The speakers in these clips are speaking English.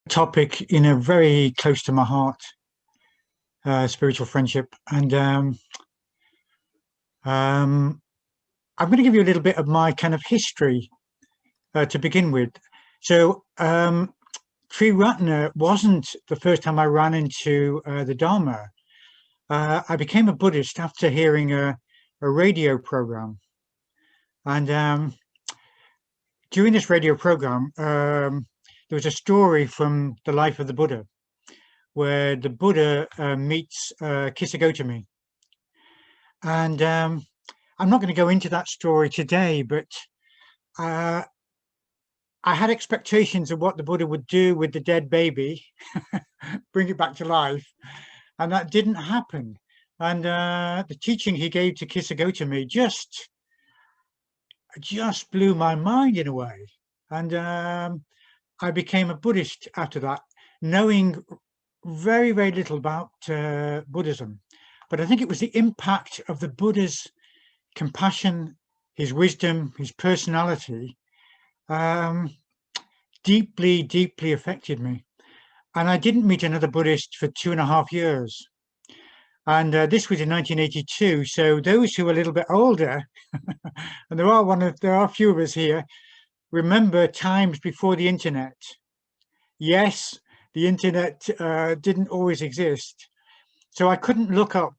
topic, very close to my heart, spiritual friendship. And um, I'm going to give you a little bit of my kind of history to begin with. So, Triratna wasn't the first time I ran into the Dharma. I became a Buddhist after hearing a radio program. And during this radio program, there was a story from the life of the Buddha, where the Buddha meets Kisagotami. And I'm not going to go into that story today, but I had expectations of what the Buddha would do with the dead baby, bring it back to life, and that didn't happen. And the teaching he gave to Kisagotami just blew my mind in a way. And I became a Buddhist after that, knowing very, very little about Buddhism. But I think it was the impact of the Buddha's compassion, his wisdom, his personality, deeply, deeply affected me. And I didn't meet another Buddhist for 2.5 years. And this was in 1982. So those who are a little bit older, and there are a few of us here, remember times before the internet. Yes, the internet didn't always exist. So I couldn't look up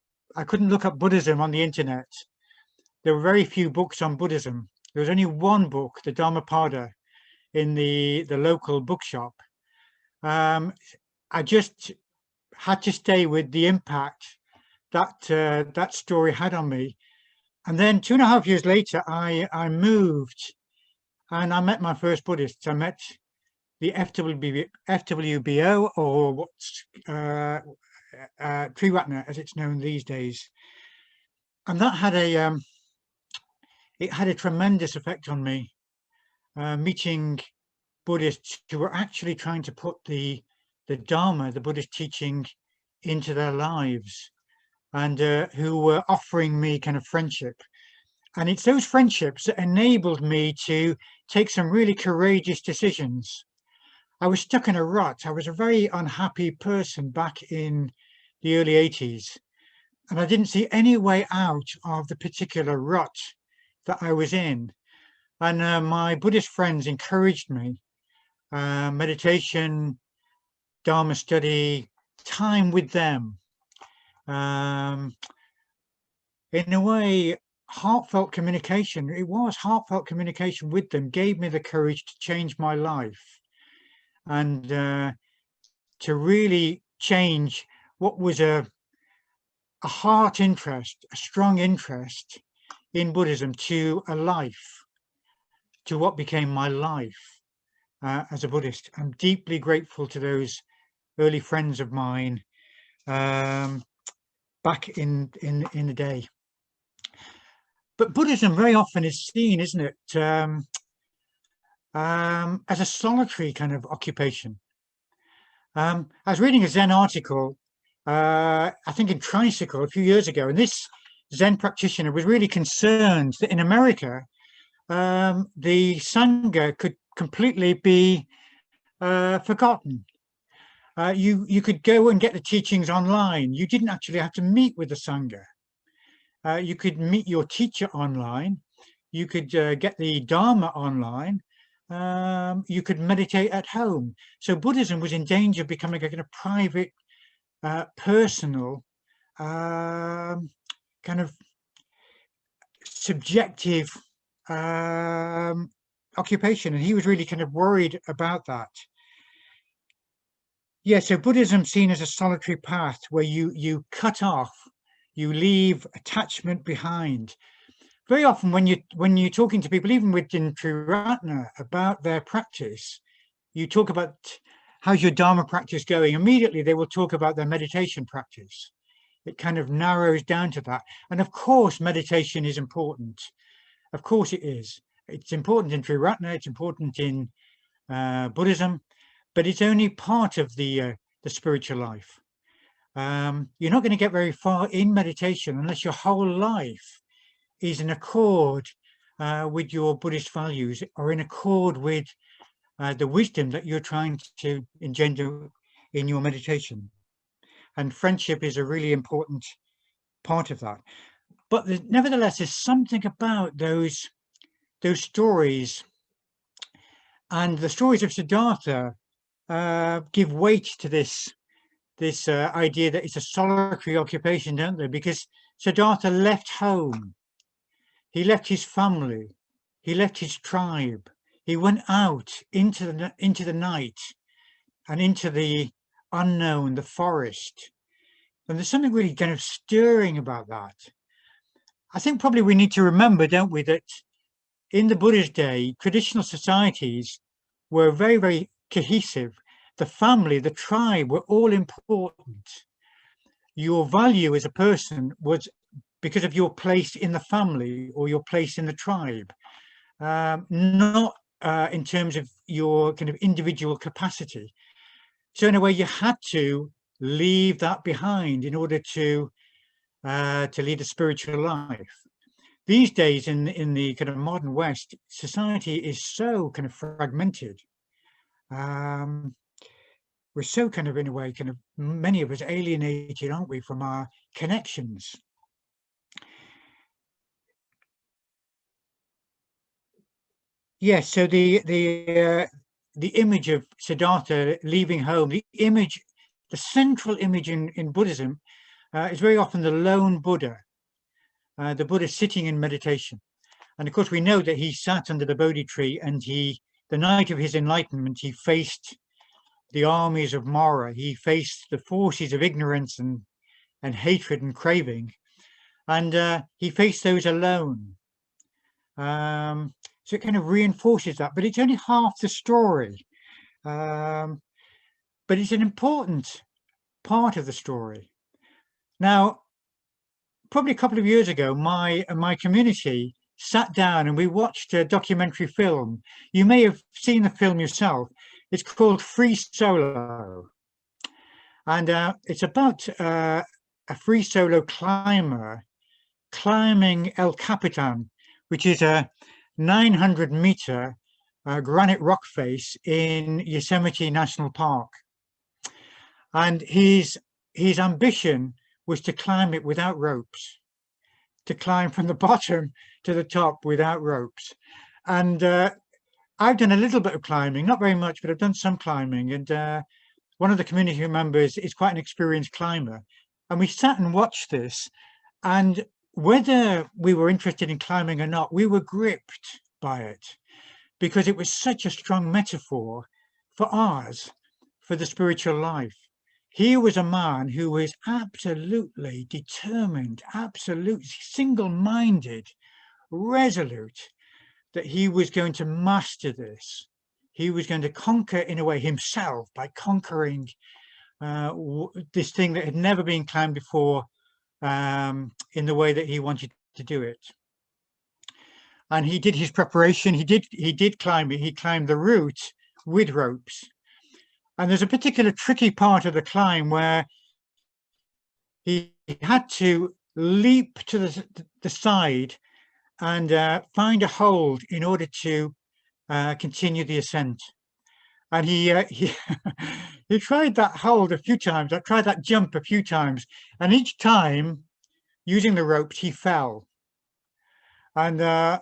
Buddhism on the internet. There were very few books on Buddhism. There was only one book, the Dhammapada, in the local bookshop. I just had to stay with the impact that story had on me. And then 2.5 years later, I moved and I met my first Buddhists. I met the FWBO, or what's Triratna, as it's known these days. And that had it had a tremendous effect on me, meeting Buddhists who were actually trying to put the Dharma, the Buddhist teaching, into their lives, and who were offering me kind of friendship. And it's those friendships that enabled me to take some really courageous decisions. I was stuck in a rut. I was a very unhappy person back in the early 80s, and I didn't see any way out of the particular rut that I was in. And my Buddhist friends encouraged me, meditation, Dharma study, time with them. In a way, heartfelt communication. It was heartfelt communication with them gave me the courage to change my life, and to really change what was a heart interest, a strong interest in Buddhism, to a life, to what became my life as a Buddhist. I'm deeply grateful to those early friends of mine back in the day. But Buddhism very often is seen, isn't it, as a solitary kind of occupation. I was reading a Zen article, I think in Tricycle a few years ago, and this Zen practitioner was really concerned that in America, the Sangha could completely be forgotten. You could go and get the teachings online. You didn't actually have to meet with the Sangha. You could meet your teacher online. You could get the Dharma online. You could meditate at home. So Buddhism was in danger of becoming a kind of private, personal, kind of subjective occupation. And he was really kind of worried about that. Yeah, so Buddhism seen as a solitary path where you cut off, you leave attachment behind. Very often when you're talking to people, even within Triratna, about their practice, you talk about how's your Dharma practice going. Immediately they will talk about their meditation practice. It kind of narrows down to that. And of course, meditation is important. Of course it is. It's important in Triratna, it's important in Buddhism, but it's only part of the spiritual life. You're not going to get very far in meditation unless your whole life is in accord with your Buddhist values, or in accord with the wisdom that you're trying to engender in your meditation. And friendship is a really important part of that. But nevertheless, there's something about those stories, and the stories of Siddhartha give weight to this idea that it's a solitary occupation, don't they? Because Siddhartha left home, he left his family, he left his tribe, he went out into the night and into the unknown, the forest. And there's something really kind of stirring about that. I think probably we need to remember, don't we, that in the Buddha's day, traditional societies were very, very cohesive. The family, the tribe were all important. Your value as a person was because of your place in the family or your place in the tribe, not in terms of your kind of individual capacity. So in a way, you had to leave that behind in order to lead a spiritual life. These days, in the kind of modern West, society is so kind of fragmented. We're so kind of, in a way, kind of many of us alienated, aren't we, from our connections. Yes, so the image of Siddhartha leaving home, the central image in Buddhism is very often the lone Buddha, the Buddha sitting in meditation. And of course, we know that he sat under the Bodhi tree, and the night of his enlightenment, he faced the armies of Mara, he faced the forces of ignorance and hatred and craving, and he faced those alone. So it kind of reinforces that, but it's only half the story. But it's an important part of the story. Now, probably a couple of years ago, my community sat down and we watched a documentary film. You may have seen the film yourself. It's called Free Solo. And it's about a free solo climber climbing El Capitan, which is a 900-meter granite rock face in Yosemite National Park. And his ambition was to climb it without ropes, to climb from the bottom to the top without ropes. And I've done a little bit of climbing, not very much, but I've done some climbing. And one of the community members is quite an experienced climber. And we sat and watched this. And whether we were interested in climbing or not, we were gripped by it because it was such a strong metaphor for ours, for the spiritual life. Here was a man who was absolutely determined, absolutely single-minded, resolute, that he was going to master this. He was going to conquer, in a way, himself by conquering this thing that had never been climbed before in the way that he wanted to do it. And he did his preparation. He did climb it. He climbed the route with ropes. And there's a particular tricky part of the climb where he had to leap to the side and find a hold in order to continue the ascent. And he he tried that hold a few times. I tried that jump a few times, and each time, using the ropes, he fell. And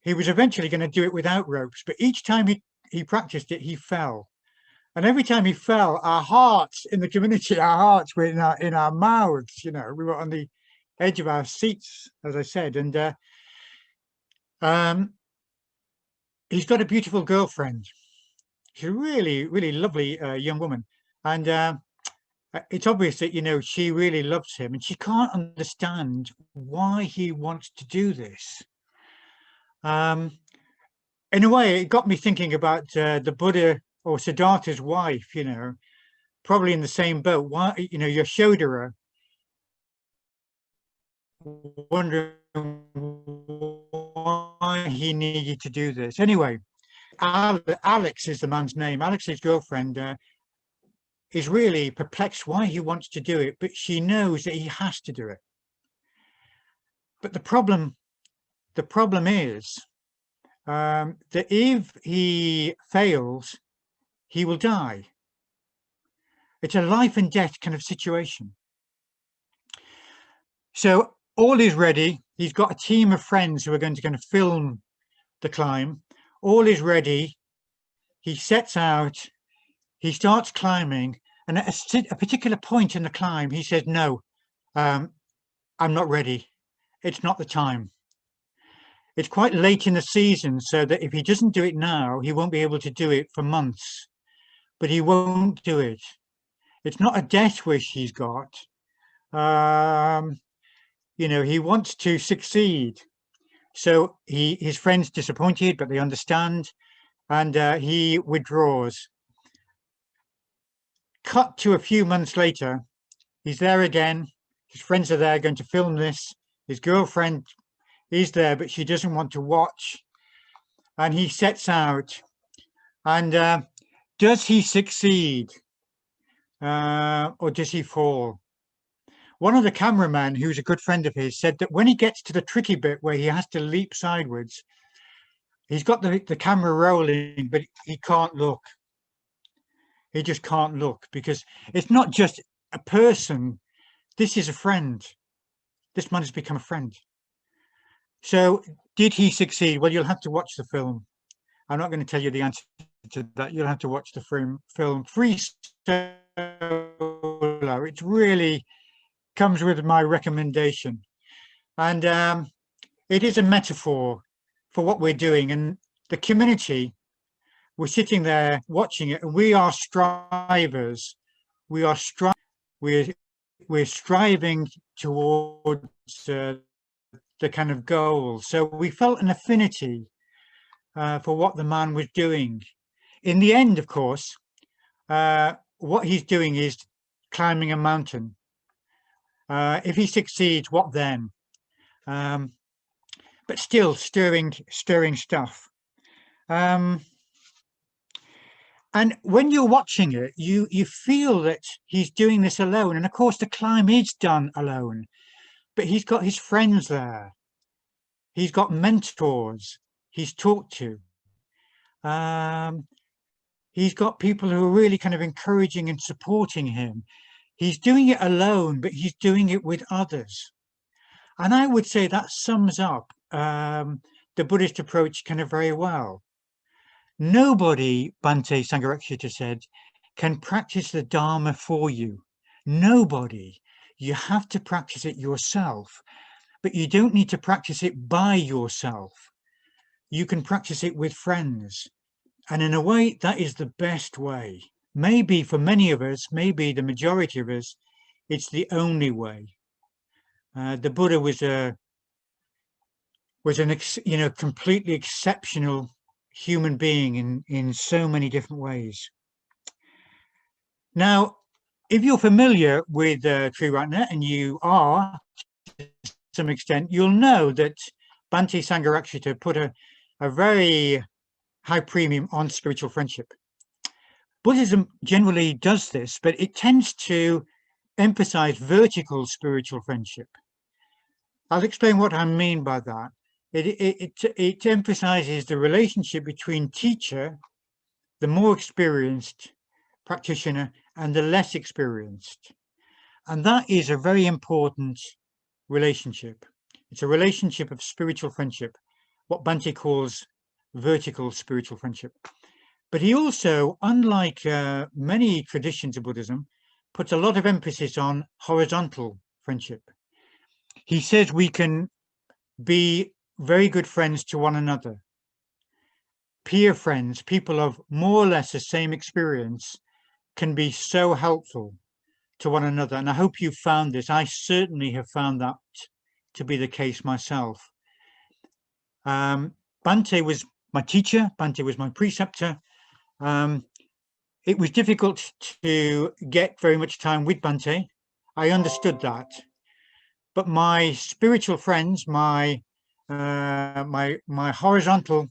he was eventually going to do it without ropes, but each time he practiced it, he fell. And every time he fell, our hearts in the community, our hearts were in our mouths. You know, we were on the edge of our seats, as I said. And he's got a beautiful girlfriend. She's a really, really lovely young woman. And it's obvious that, you know, she really loves him, and she can't understand why he wants to do this. In a way, it got me thinking about the Buddha or Siddhartha's wife, you know, probably in the same boat. Why, you know, Yashodhara, wondering why he needed to do this. Anyway, Alex is the man's name. Alex's girlfriend is really perplexed why he wants to do it, but she knows that he has to do it. But the problem is that if he fails, he will die. It's a life and death kind of situation. So all is ready. He's got a team of friends who are going to kind of film the climb. All is ready. He sets out. He starts climbing, and at a particular point in the climb, he says, "No, I'm not ready. It's not the time." It's quite late in the season, so that if he doesn't do it now, he won't be able to do it for months. But he won't do it. It's not a death wish he's got. You know, he wants to succeed. So his friends disappointed, but they understand, and he withdraws. Cut to a few months later, he's there again. His friends are there going to film this. His girlfriend is there, but she doesn't want to watch. And he sets out. And does he succeed? Or does he fall? One of the cameramen, who's a good friend of his, said that when he gets to the tricky bit where he has to leap sideways, he's got the camera rolling, but he can't look. He just can't look, because it's not just a person. This is a friend. This man has become a friend. So did he succeed? Well, you'll have to watch the film. I'm not going to tell you the answer to that. You'll have to watch the film. Free Solo. It really comes with my recommendation. And it is a metaphor for what we're doing. And the community, we're sitting there watching it, and we are strivers. We are we're striving towards the kind of goal. So we felt an affinity for what the man was doing. In the end, of course, what he's doing is climbing a mountain. If he succeeds, what then? But still stirring stuff. And when you're watching it, you feel that he's doing this alone. And of course, the climb is done alone, but he's got his friends there. He's got mentors he's talked to. He's got people who are really kind of encouraging and supporting him. He's doing it alone, but he's doing it with others. And I would say that sums up the Buddhist approach kind of very well. Nobody, Bhante Sangharakshita said, can practice the Dharma for you. Nobody. You have to practice it yourself, but you don't need to practice it by yourself. You can practice it with friends. And in a way, that is the best way. Maybe for many of us, maybe the majority of us, it's the only way. The Buddha was an completely exceptional human being in so many different ways. Now, if you're familiar with Triratna, and you are to some extent, you'll know that Bhante Sangharakshita put a very high premium on spiritual friendship. Buddhism generally does this, but it tends to emphasize vertical spiritual friendship. I'll explain what I mean by that. It emphasizes the relationship between teacher, the more experienced practitioner, and the less experienced. And that is a very important relationship. It's a relationship of spiritual friendship, what Bhante calls vertical spiritual friendship. But he also, unlike many traditions of Buddhism, puts a lot of emphasis on horizontal friendship. He says we can be very good friends to one another. Peer friends, people of more or less the same experience, can be so helpful to one another. And I hope you found this. I certainly have found that to be the case myself. Bhante was my teacher. Bhante was my preceptor. It was difficult to get very much time with Bhante. I understood that. But my spiritual friends, my horizontal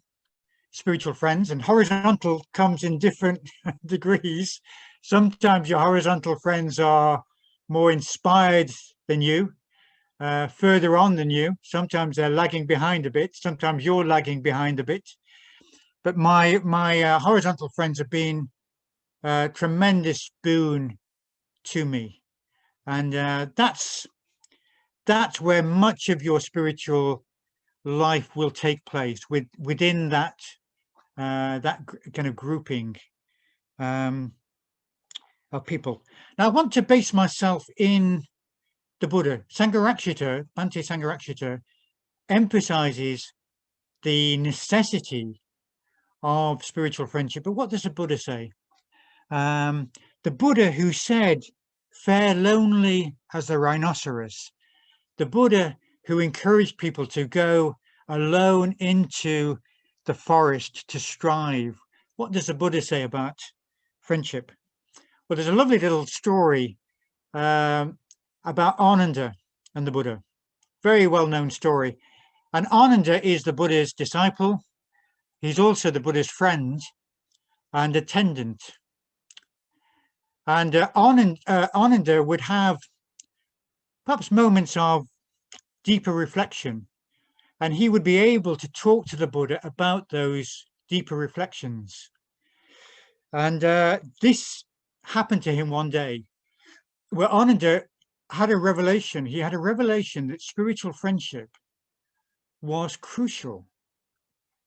spiritual friends, and horizontal comes in different degrees. Sometimes your horizontal friends are more inspired than you, further on than you. Sometimes they're lagging behind a bit. Sometimes you're lagging behind a bit. but my horizontal friends have been a tremendous boon to me, and that's where much of your spiritual life will take place, within that kind of grouping of people. Now, I want to base myself in the Buddha. Sangharakshita, Bhante Sangharakshita, emphasizes the necessity of spiritual friendship. But what does the Buddha say? The Buddha who said, "Fare lonely as the rhinoceros," the Buddha who encouraged people to go alone into the forest to strive. What does the Buddha say about friendship? Well, there's a lovely little story about Ananda and the Buddha. Very well-known story. And Ananda is the Buddha's disciple. He's also the Buddha's friend and attendant. And Ananda would have perhaps moments of deeper reflection, and he would be able to talk to the Buddha about those deeper reflections. And this happened to him one day, where Ananda had a revelation. He had a revelation that spiritual friendship was crucial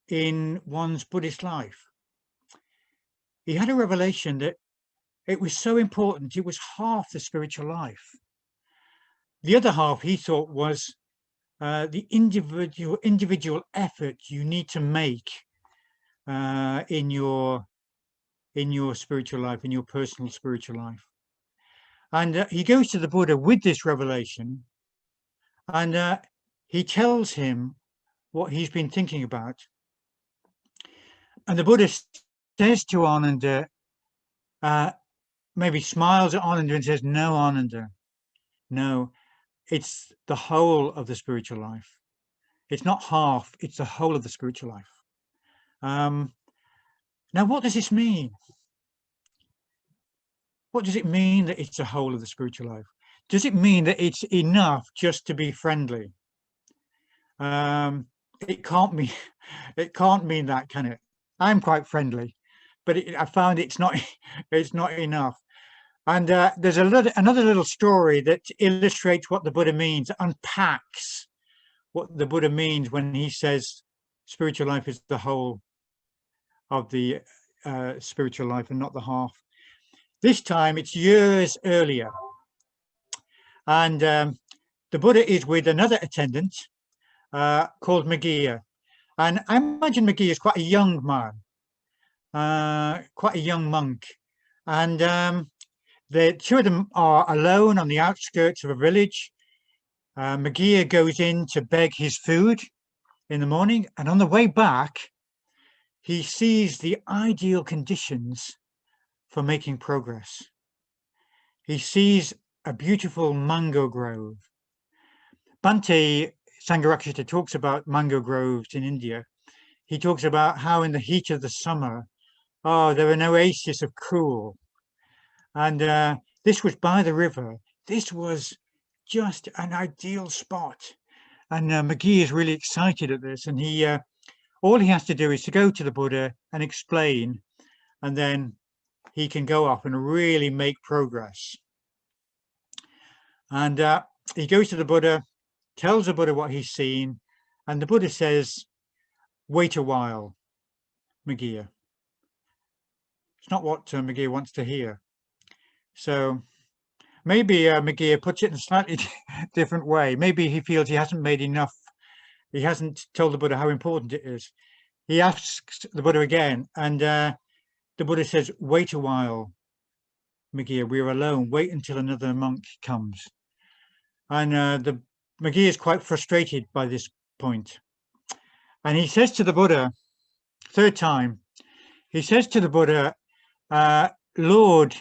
in one's Buddhist life. He had a revelation that it was so important. It was half the spiritual life. The other half, he thought, was the individual effort you need to make in your spiritual life, in your personal spiritual life. And he goes to the Buddha with this revelation, and he tells him what he's been thinking about. And the Buddha says to Ananda, maybe smiles at Ananda and says, "No, Ananda, no, it's the whole of the spiritual life. It's not half, it's the whole of the spiritual life." Now, what does this mean? What does it mean that it's the whole of the spiritual life? Does it mean that it's enough just to be friendly? It can't mean that, can it? I'm quite friendly, but I found it's not enough. And there's another little story that illustrates what the Buddha means, unpacks what the Buddha means when he says spiritual life is the whole of the spiritual life and not the half. This time it's years earlier, and the Buddha is with another attendant called Maggia. And I imagine Maggia is quite a young man, quite a young monk. And the two of them are alone on the outskirts of a village. Maggia goes in to beg his food in the morning, and on the way back, he sees the ideal conditions for making progress. He sees a beautiful mango grove. Bhante Sangharakshita talks about mango groves in India. He talks about how in the heat of the summer, there are no oases of cool. And this was by the river. This was just an ideal spot. And Maggie is really excited at this. And he all he has to do is to go to the Buddha and explain, and then he can go off and really make progress. And he goes to the Buddha, tells the Buddha what he's seen, and the Buddha says, "Wait a while, Maggia." It's not what Maggia wants to hear. So maybe Maggia puts it in a slightly different way. Maybe he feels he hasn't made enough. He hasn't told the Buddha how important it is. He asks the Buddha again, and the Buddha says, "Wait a while, Maggia, we're alone. Wait until another monk comes." And the Maggia is quite frustrated by this point. And he says to the Buddha, third time, he says to the Buddha, "Lord,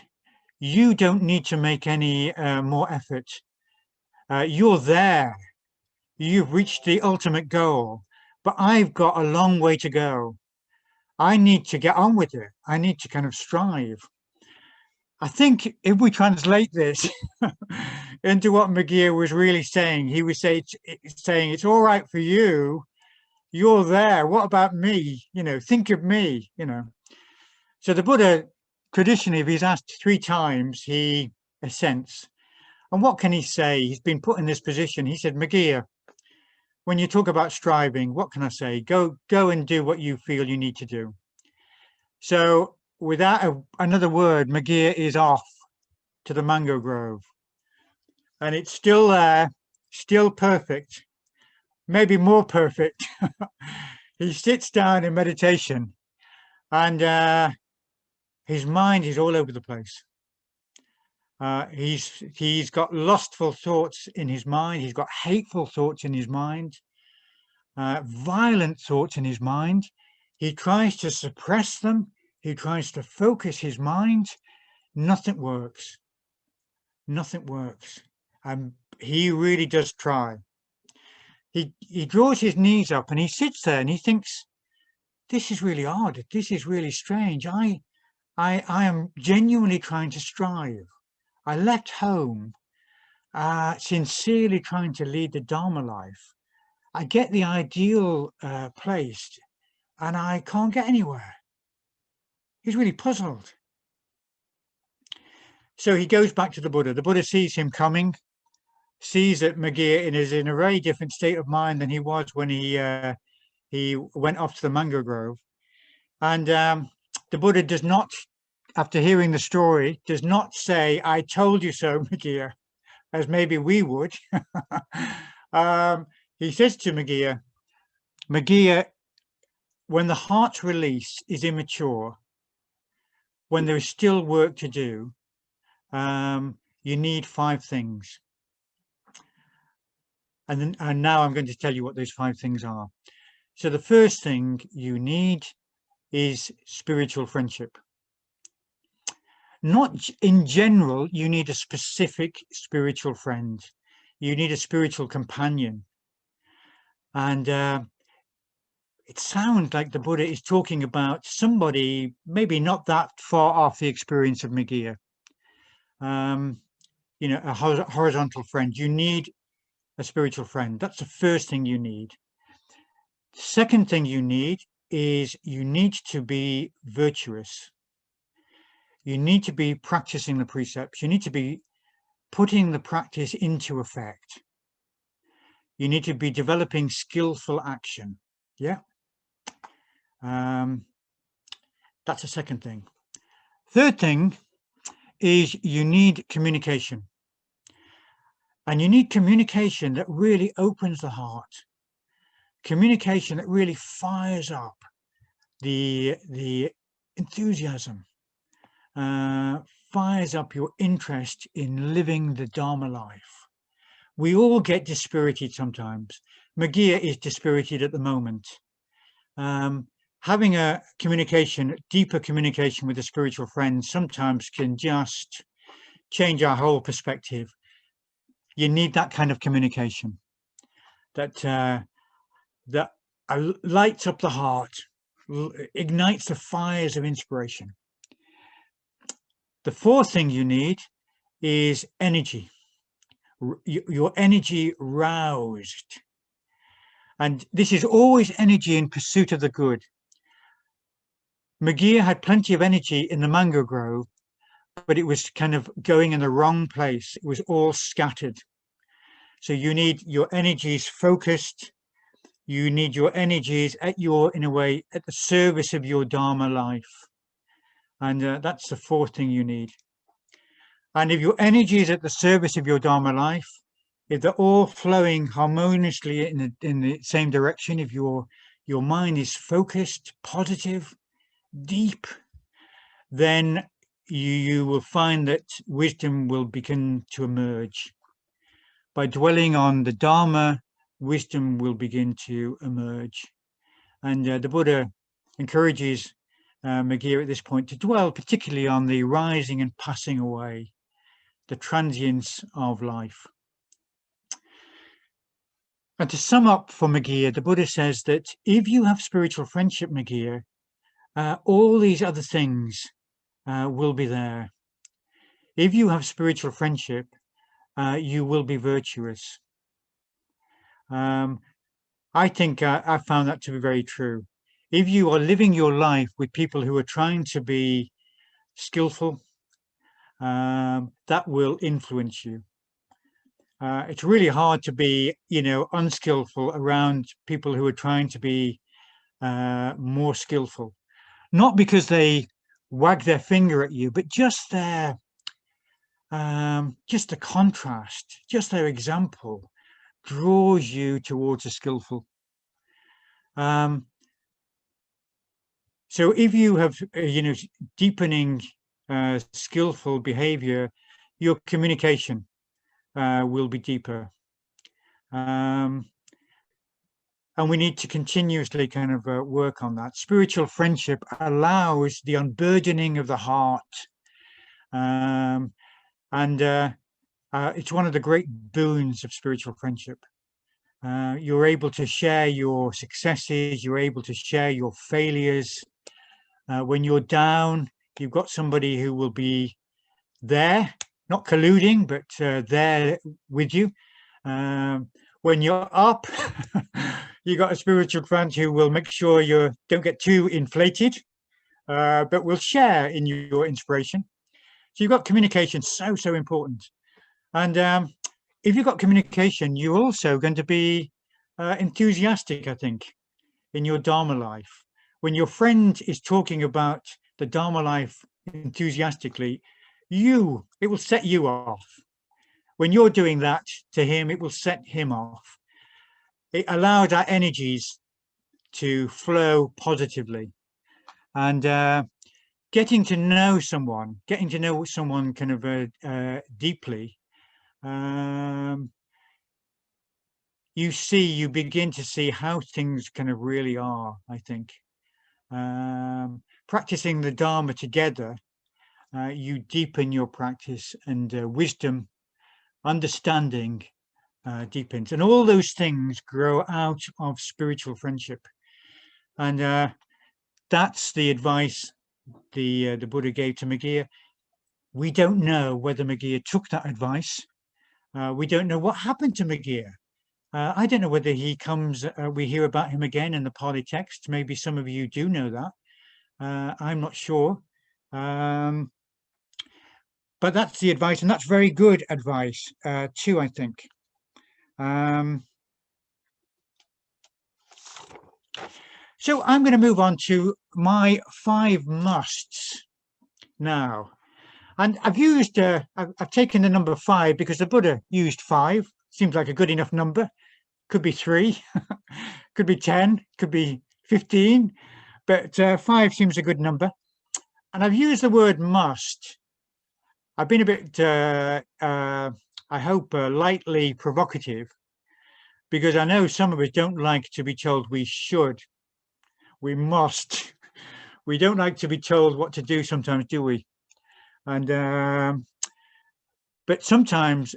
you don't need to make any more effort. You're there. You've reached the ultimate goal, but I've got a long way to go. I need to get on with it. I need to kind of strive." I think if we translate this into what Maggia was really saying, he was saying it's all right for you. You're there. What about me? Think of me, So the Buddha, traditionally, if he's asked 3 times, he assents. And what can he say? He's been put in this position. He said, Megillah, when you talk about striving, what can I say? Go and do what you feel you need to do. So without another word, Megillah is off to the mango grove. And it's still there, still perfect, maybe more perfect. He sits down in meditation and his mind is all over the place. He's got lustful thoughts in his mind. He's got hateful thoughts in his mind, violent thoughts in his mind. He tries to suppress them. He tries to focus his mind. Nothing works. Nothing works. He really does try. He draws his knees up and he sits there and he thinks, this is really odd. This is really strange. I am genuinely trying to strive. I left home sincerely trying to lead the Dharma life. I get the ideal place and I can't get anywhere. He's really puzzled. So he goes back to the Buddha. The Buddha sees him coming, sees that Megillah is in a very different state of mind than he was when he went off to the mango grove. And the Buddha does not, after hearing the story, does not say, I told you so, Megillah, as maybe we would. He says to Megillah, Megillah, when the heart's release is immature, when there is still work to do, you need 5 things. And now I'm going to tell you what those 5 things are. So the first thing you need is spiritual friendship. Not in general, you need a specific spiritual friend. You need a spiritual companion. And it sounds like the Buddha is talking about somebody maybe not that far off the experience of Megillah. A horizontal friend. You need a spiritual friend. That's the first thing you need. Second thing you need is you need to be virtuous. You need to be practicing the precepts. You need to be putting the practice into effect. You need to be developing skillful action. Yeah. That's a second thing. Third thing is you need communication. And you need communication that really opens the heart. Communication that really fires up the enthusiasm, fires up your interest in living the Dharma life. We all get dispirited sometimes. Megillah is dispirited at the moment. Having a deeper communication with a spiritual friend sometimes can just change our whole perspective. You need that kind of communication that lights up the heart, ignites the fires of inspiration. The fourth thing you need is energy, your energy roused. And this is always energy in pursuit of the good. Megillah had plenty of energy in the mango grove, but it was kind of going in the wrong place. It was all scattered. So you need your energies focused. You need your energies in a way, at the service of your Dharma life. And that's the fourth thing you need. And if your energy is at the service of your Dharma life, if they're all flowing harmoniously in the same direction, if your mind is focused, positive, deep, then you will find that wisdom will begin to emerge. By dwelling on the Dharma, wisdom will begin to emerge. And the Buddha encourages Megillah at this point to dwell particularly on the rising and passing away, the transience of life. And to sum up for Megillah, the Buddha says that if you have spiritual friendship, Megillah, all these other things will be there. If you have spiritual friendship, you will be virtuous. I think I found that to be very true. If you are living your life with people who are trying to be skillful, that will influence you. It's really hard to be, unskillful around people who are trying to be more skillful. Not because they wag their finger at you, but just the contrast, just their example draws you towards a skillful. So if you have, deepening skillful behavior, your communication will be deeper. And we need to continuously kind of work on that. Spiritual friendship allows the unburdening of the heart. And it's one of the great boons of spiritual friendship. You're able to share your successes, you're able to share your failures. When you're down, you've got somebody who will be there, not colluding, but there with you. When you're up, you got a spiritual friend who will make sure you don't get too inflated, but will share in your inspiration. So you've got communication, so important. And if you've got communication, you're also going to be enthusiastic, I think, in your Dharma life. When your friend is talking about the Dharma life enthusiastically, it will set you off. When you're doing that to him, it will set him off. It allows our energies to flow positively. And getting to know someone kind of deeply, you begin to see how things kind of really are, I think. Practicing the Dharma together, you deepen your practice, and wisdom, understanding deepens. And all those things grow out of spiritual friendship. And that's the advice the Buddha gave to Megillah. We don't know whether Megillah took that advice. We don't know what happened to Megillah. I don't know whether he comes, we hear about him again in the Pali text. Maybe some of you do know that. I'm not sure. But that's the advice, and that's very good advice too, I think. So I'm going to move on to my 5 musts now. And I've taken the number 5 because the Buddha used 5. Seems like a good enough number. Could be 3, could be 10, could be 15, but 5 seems a good number. And I've used the word must. I've been a bit, I hope, lightly provocative, because I know some of us don't like to be told we should, we must. We don't like to be told what to do sometimes, do we? And but sometimes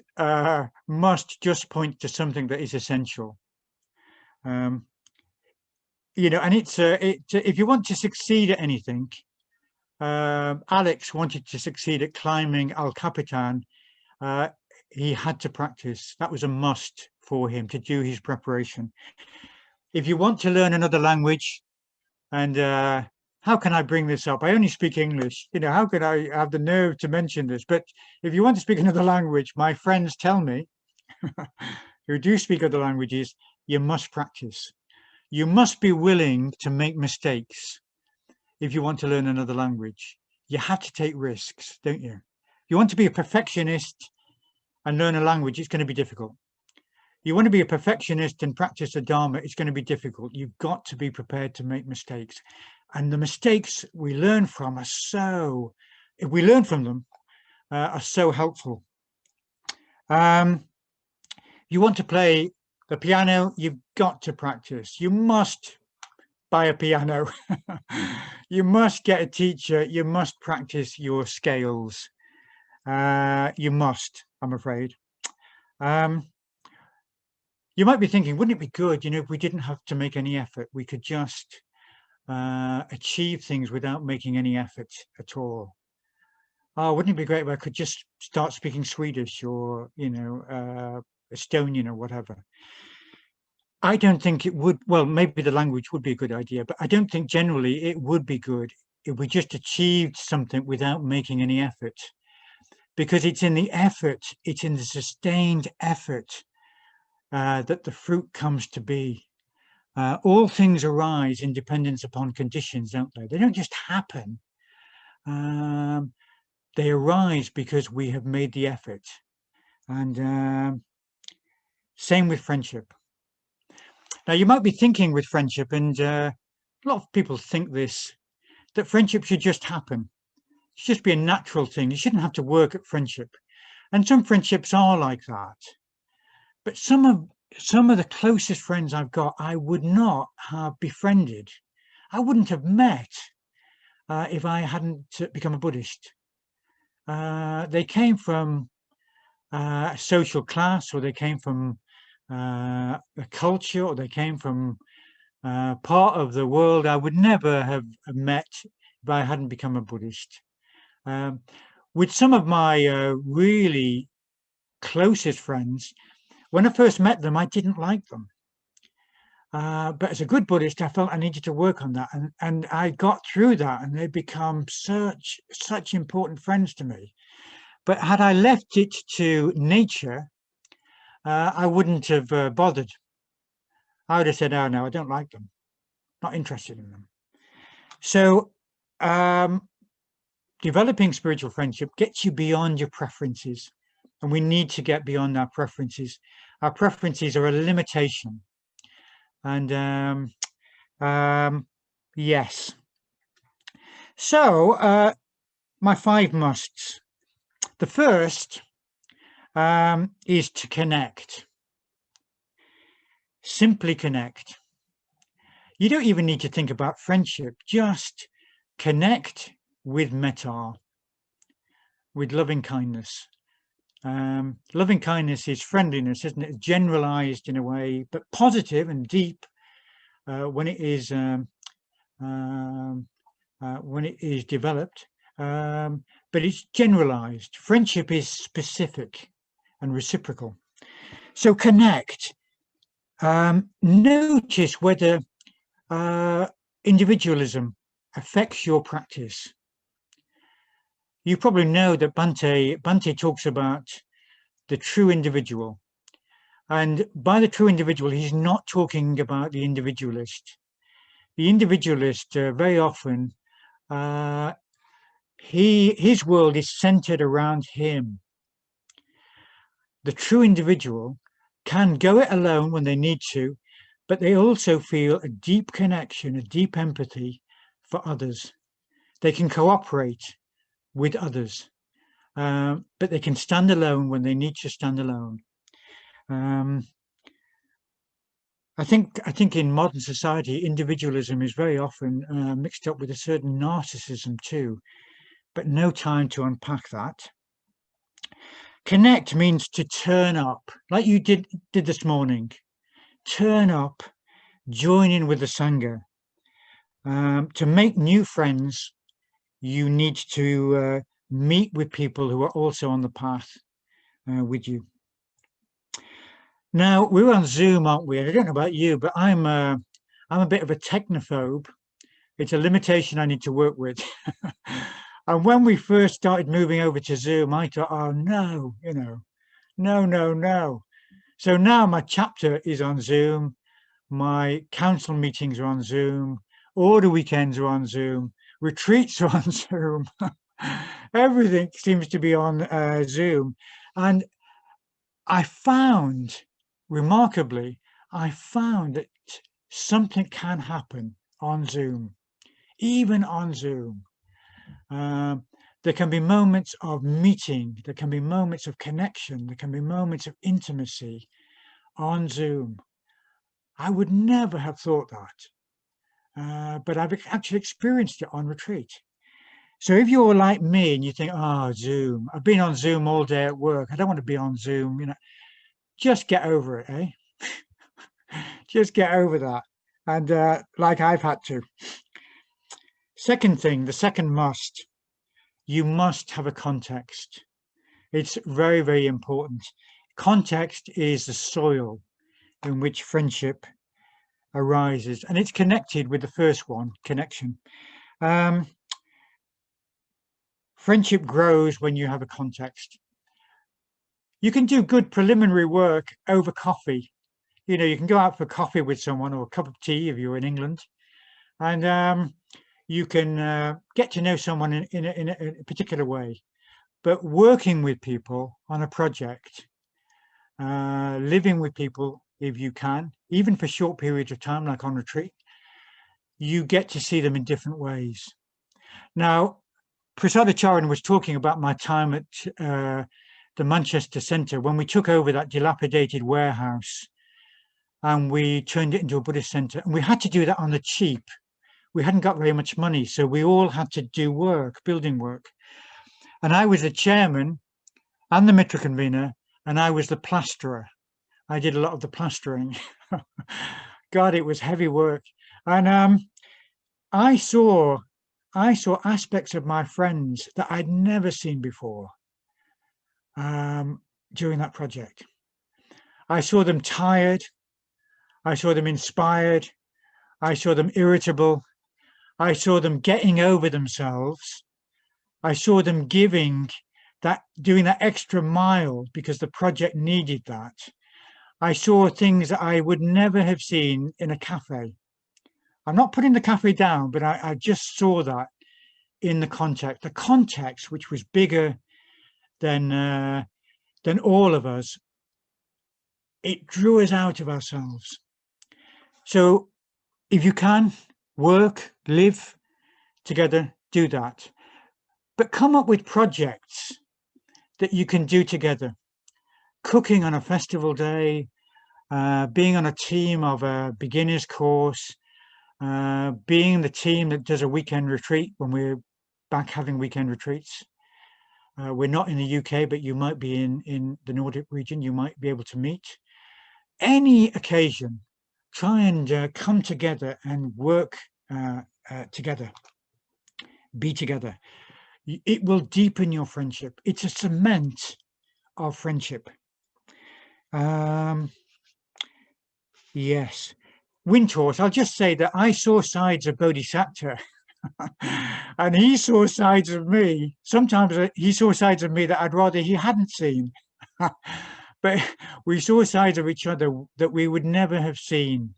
must just point to something that is essential. And it's if you want to succeed at anything, Alex wanted to succeed at climbing El Capitan. He had to practice. That was a must for him to do his preparation. If you want to learn another language, and how can I bring this up? I only speak English. How could I have the nerve to mention this? But if you want to speak another language, my friends tell me, who do speak other languages, you must practice. You must be willing to make mistakes if you want to learn another language. You have to take risks, don't you? If you want to be a perfectionist and learn a language, it's going to be difficult. You want to be a perfectionist and practice the Dharma, it's going to be difficult. You've got to be prepared to make mistakes. And the mistakes we learn from if we learn from them, are so helpful. You want to play the piano, you've got to practice. You must buy a piano. You must get a teacher. You must practice your scales. You must, I'm afraid. You might be thinking, wouldn't it be good, if we didn't have to make any effort, we could just achieve things without making any effort at all. Oh, wouldn't it be great if I could just start speaking Swedish or, Estonian or whatever? I don't think it would. Well, maybe the language would be a good idea, but I don't think generally it would be good if we just achieved something without making any effort. Because it's in the effort, it's in the sustained effort that the fruit comes to be. All things arise in dependence upon conditions, don't they? They don't just happen. They arise because we have made the effort. And same with friendship. Now, you might be thinking with friendship, and a lot of people think this, that friendship should just happen. It should just be a natural thing. You shouldn't have to work at friendship. And some friendships are like that. But some of the closest friends I've got, I would not have befriended. I wouldn't have met if I hadn't become a Buddhist. They came from a social class, or they came from a culture, or they came from part of the world I would never have met if I hadn't become a Buddhist. With some of my really closest friends, when I first met them, I didn't like them. But as a good Buddhist, I felt I needed to work on that, and I got through that, and they become such important friends to me. But had I left it to nature, I wouldn't have bothered. I would have said, "Oh no, I don't like them. Not interested in them." So, developing spiritual friendship gets you beyond your preferences, and we need to get beyond our preferences. Our preferences are a limitation. And yes. So, my 5 musts. The first is to connect. Simply connect. You don't even need to think about friendship. Just connect with metta, with loving kindness. Loving kindness is friendliness, isn't it? It's generalized in a way, but positive and deep when it is developed. But it's generalized. Friendship is specific and reciprocal. So connect. Notice whether individualism affects your practice. You probably know that Bhante talks about the true individual. And by the true individual, he's not talking about the individualist. The individualist, very often, his world is centered around him. The true individual can go it alone when they need to, but they also feel a deep connection, a deep empathy for others. They can cooperate with others, but they can stand alone when they need to stand alone. I think in modern society, individualism is very often mixed up with a certain narcissism too, but no time to unpack that. Connect means to turn up, like you did this morning. Turn up, join in with the Sangha. To make new friends, you need to meet with people who are also on the path with you. Now, we're on Zoom, aren't we? And I don't know about you, but I'm a bit of a technophobe. It's a limitation I need to work with. And when we first started moving over to Zoom, I thought, oh no, no. So now my chapter is on Zoom. My council meetings are on Zoom. Order weekends are on Zoom. Retreats are on Zoom. Everything seems to be on Zoom. And I found, remarkably, that something can happen on Zoom, even on Zoom. There can be moments of meeting, there can be moments of connection, there can be moments of intimacy on Zoom. I would never have thought that, but I've actually experienced it on retreat. So if you're like me and you think, oh, Zoom, I've been on Zoom all day at work, I don't want to be on Zoom, just get over it, eh? Just get over that. And like I've had to. Second thing, the second must, you must have a context. It's very, very important. Context is the soil. in which friendship arises, and it's connected with the first one, connection. Friendship grows when you have a context. You can do good preliminary work over coffee. You know, you can go out for coffee with someone, or a cup of tea if you're in England, and you can get to know someone in a particular way. But working with people on a project, living with people if you can, even for short periods of time, like on retreat, you get to see them in different ways. Now, Prasadacharan was talking about my time at the Manchester Centre when we took over that dilapidated warehouse and we turned it into a Buddhist centre. And we had to do that on the cheap. We hadn't got very much money, so we all had to do work, building work. And I was the chairman and the mitra convener, and I was the plasterer. I did a lot of the plastering. God, it was heavy work. And I saw aspects of my friends that I'd never seen before during that project. I saw them tired. I saw them inspired. I saw them irritable. I saw them getting over themselves. I saw them doing that extra mile because the project needed that. I saw things that I would never have seen in a cafe. I'm not putting the cafe down, but I just saw that in the context which was bigger than all of us. It drew us out of ourselves. So if you can work, live together, do that. But come up with projects that you can do together. Cooking on a festival day, being on a team of a beginner's course, being the team that does a weekend retreat when we're back having weekend retreats. We're not in the UK, but you might be in the Nordic region. You might be able to meet. Any occasion, try and come together and work together. Be together. It will deepen your friendship. It's a cement of friendship. Yes. Windhorse, I'll just say that I saw sides of Bodhisattva and he saw sides of me. Sometimes he saw sides of me that I'd rather he hadn't seen. But we saw sides of each other that we would never have seen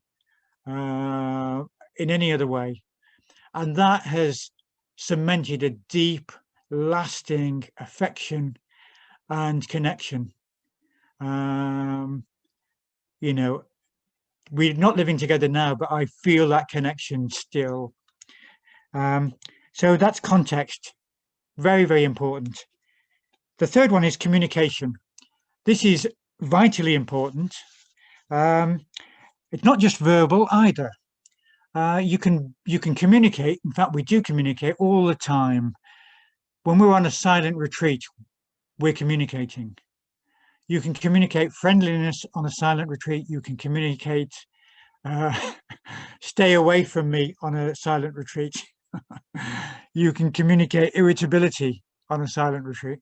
in any other way. And that has cemented a deep, lasting affection and connection. You know, we're not living together now, but I feel that connection still. So that's context. Very, very important. The third one is communication. This is vitally important. It's not just verbal either. You can communicate. In fact, we do communicate all the time. When we're on a silent retreat, we're communicating. You can communicate friendliness on a silent retreat. You can communicate stay away from me on a silent retreat. You can communicate irritability on a silent retreat.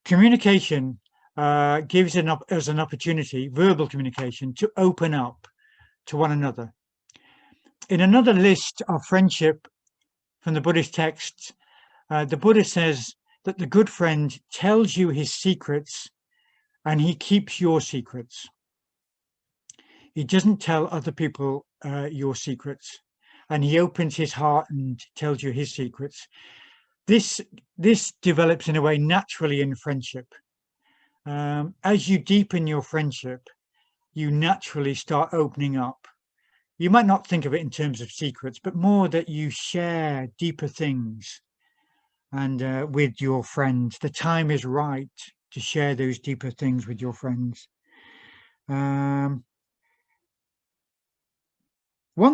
Communication gives us an opportunity, verbal communication, to open up to one another. In another list of friendship from the Buddhist texts, the Buddha says that the good friend tells you his secrets and he keeps your secrets. He doesn't tell other people your secrets, and he opens his heart and tells you his secrets. This develops in a way naturally in friendship. As you deepen your friendship, you naturally start opening up. You might not think of it in terms of secrets, but more that you share deeper things. And with your friends, the time is right to share those deeper things with your friends. One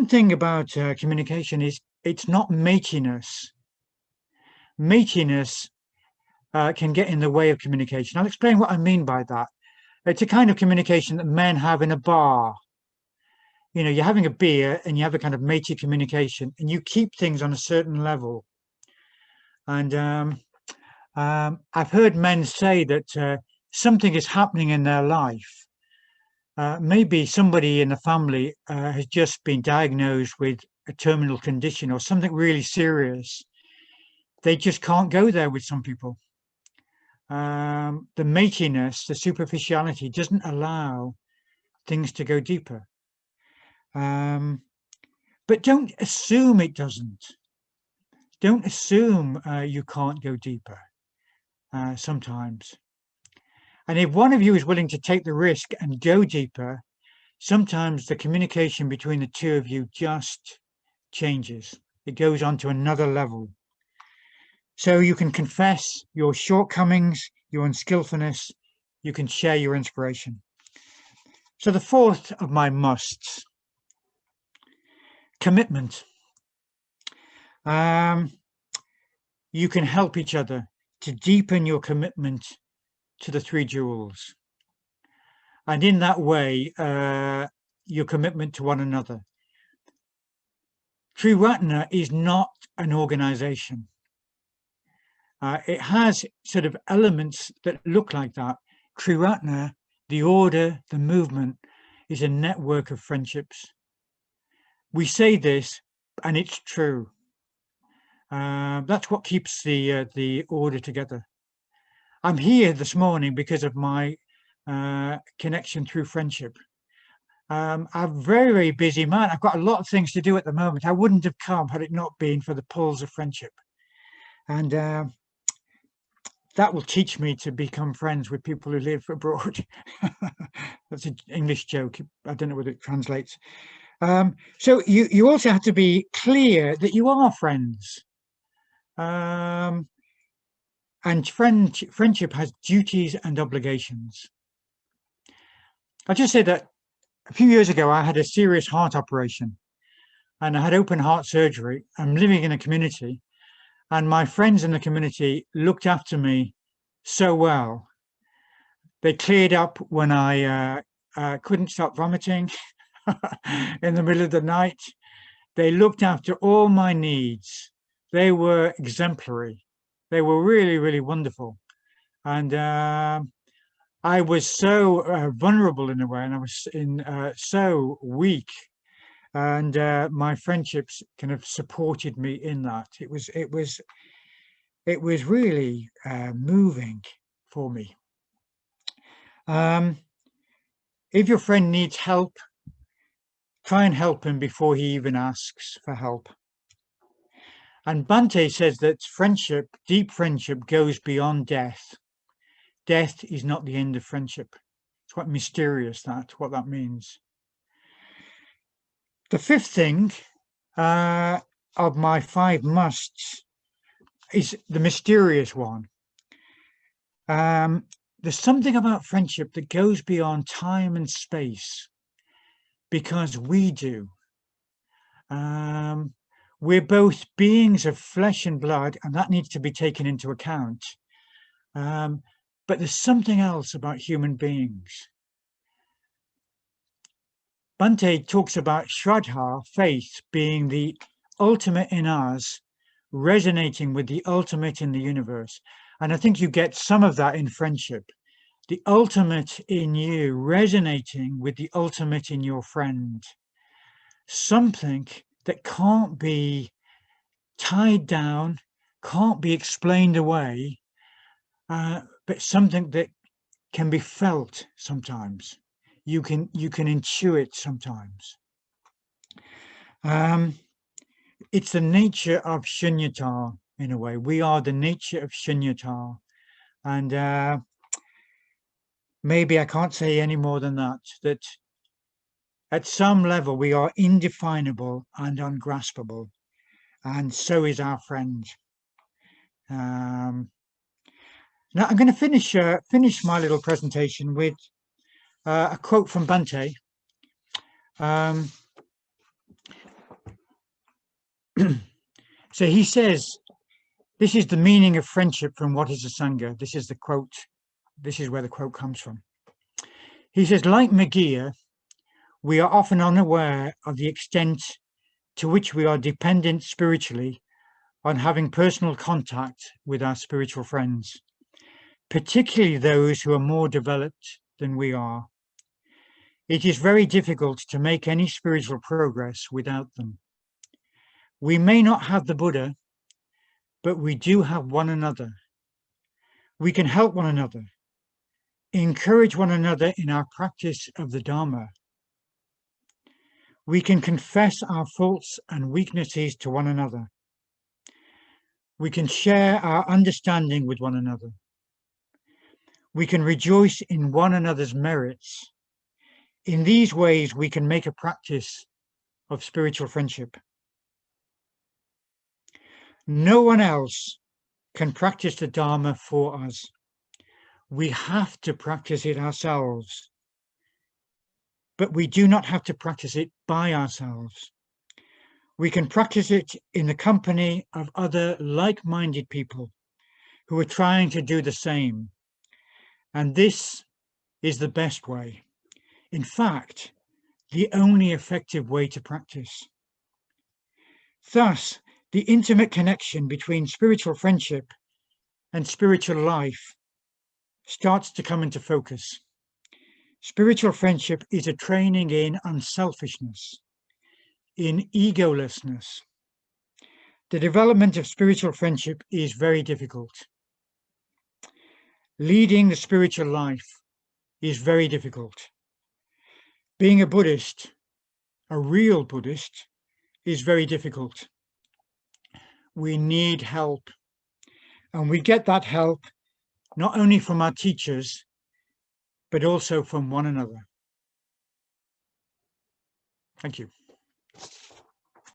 thing about communication is it's not matiness. Matiness can get in the way of communication. I'll explain what I mean by that. It's a kind of communication that men have in a bar. You know, you're having a beer and you have a kind of matey communication and you keep things on a certain level. And I've heard men say that something is happening in their life. Maybe somebody in the family has just been diagnosed with a terminal condition or something really serious. They just can't go there with some people. The matiness, the superficiality doesn't allow things to go deeper. But don't assume it doesn't. Don't assume you can't go deeper sometimes. And if one of you is willing to take the risk and go deeper, sometimes the communication between the two of you just changes. It goes on to another level. So you can confess your shortcomings, your unskillfulness, you can share your inspiration. So the fourth of my musts, commitment. You can help each other to deepen your commitment to the three jewels. And in that way, your commitment to one another. Triratna is not an organization. It has sort of elements that look like that. Triratna, the order, the movement, is a network of friendships. We say this, and it's true. That's what keeps the order together. I'm here this morning because of my connection through friendship. I'm a very, very busy man. I've got a lot of things to do at the moment. I wouldn't have come had it not been for the pulls of friendship. And that will teach me to become friends with people who live abroad. That's an English joke. I don't know whether it translates. So you also have to be clear that you are friends. And friendship has duties and obligations. I'll just say that a few years ago, I had a serious heart operation and I had open heart surgery. I'm living in a community and my friends in the community looked after me so well. They cleared up when I couldn't stop vomiting in the middle of the night. They looked after all my needs. They were exemplary. They were really, really wonderful. And I was so vulnerable in a way, and I was so weak. And my friendships kind of supported me in that. It was really moving for me. If your friend needs help, try and help him before he even asks for help. And Bhante says that friendship, deep friendship, goes beyond death. Death is not the end of friendship. It's quite mysterious what that means. The fifth thing of my 5 musts is the mysterious one. There's something about friendship that goes beyond time and space because we do. We're both beings of flesh and blood, and that needs to be taken into account. But there's something else about human beings. Bhante talks about Shraddha, faith, being the ultimate in us, resonating with the ultimate in the universe. And I think you get some of that in friendship. The ultimate in you resonating with the ultimate in your friend. Something that can't be tied down, can't be explained away, but something that can be felt sometimes. You can intuit sometimes. It's the nature of shunyata in a way. We are the nature of shunyata. And maybe I can't say any more than that at some level we are indefinable and ungraspable. And so is our friend. Now I'm going to finish my little presentation with a quote from Bhante. So he says, this is the meaning of friendship from What is a Sangha. This is the quote. This is where the quote comes from. He says, like Megillah, we are often unaware of the extent to which we are dependent spiritually on having personal contact with our spiritual friends. particularly those who are more developed than we are. It is very difficult to make any spiritual progress without them. We may not have the Buddha, but we do have one another. We can help one another, encourage one another in our practice of the Dharma. We can confess our faults and weaknesses to one another. We can share our understanding with one another. We can rejoice in one another's merits. In these ways, we can make a practice of spiritual friendship. No one else can practice the Dharma for us. We have to practice it ourselves, but we do not have to practice it by ourselves. We can practice it in the company of other like-minded people who are trying to do the same. And this is the best way. In fact, the only effective way to practice. Thus, the intimate connection between spiritual friendship and spiritual life starts to come into focus. Spiritual friendship is a training in unselfishness, in egolessness. The development of spiritual friendship is very difficult. Leading the spiritual life is very difficult. Being a Buddhist, a real Buddhist, is very difficult. We need help, and we get that help not only from our teachers, but also from one another. Thank you.